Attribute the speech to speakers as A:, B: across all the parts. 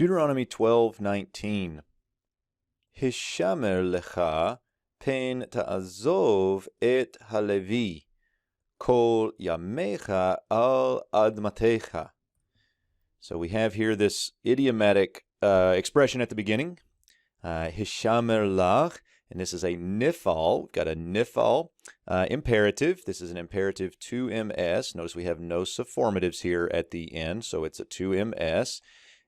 A: Deuteronomy 12:19. Hishamer lecha pen ta'azov et halevi kol yamecha al admatecha. So we have here this idiomatic expression at the beginning, Hishamer lach, and this is a nifal. We've got a nifal imperative. This is an imperative 2ms. Notice we have no subformatives here at the end, so it's a 2ms.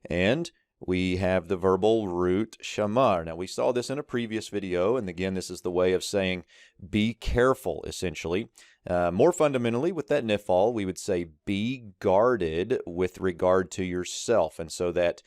A: And we have the verbal root shamar. Now we saw this in a previous video, and again this is the way of saying be careful, essentially. More fundamentally, with that nifal, we would say be guarded with regard to yourself, and so that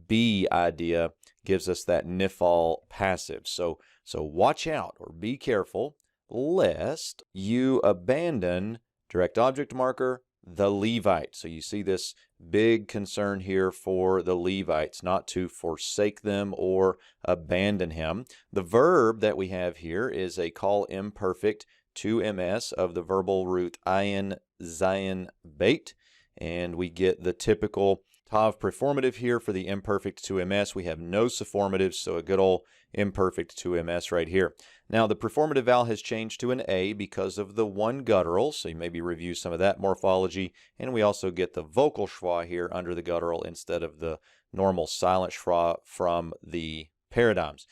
A: be idea gives us that nifal passive. So watch out, or be careful, lest you abandon, direct object marker, the Levite. So you see this big concern here for the Levites, not to forsake them or abandon him. The verb that we have here is a call imperfect 2ms of the verbal root ayin, zayin, bait, and we get the typical tav preformative here for the imperfect 2ms. We have no subformatives, so a good old imperfect 2ms right here. Now the preformative vowel has changed to an A because of the one guttural, so you maybe review some of that morphology, and we also get the vocal schwa here under the guttural instead of the normal silent schwa from the paradigms.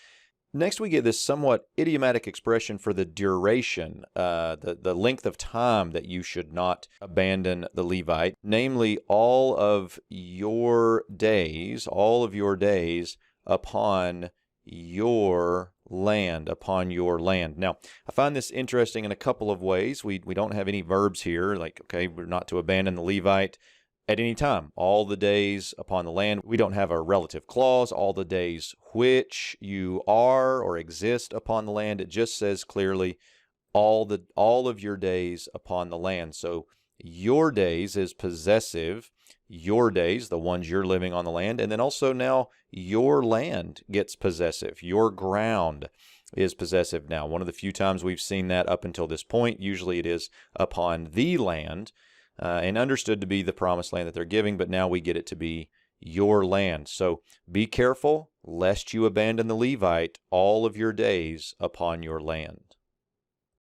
A: Next we get this somewhat idiomatic expression for the duration, the length of time that you should not abandon the Levite, namely all of your days upon your land, Now, I find this interesting in a couple of ways. We don't have any verbs here, like, okay, we're not to abandon the Levite at any time. All the days upon the land. We don't have a relative clause, all the days which you are or exist upon the land. It just says clearly all of your days upon the land. So your days is possessive. Your days, the ones you're living on the land, and then also now your land gets possessive. Your ground is possessive now. One of the few times we've seen that up until this point. Usually it is upon the land, and understood to be the promised land that they're giving, but now we get it to be your land. So be careful lest you abandon the Levite all of your days upon your land.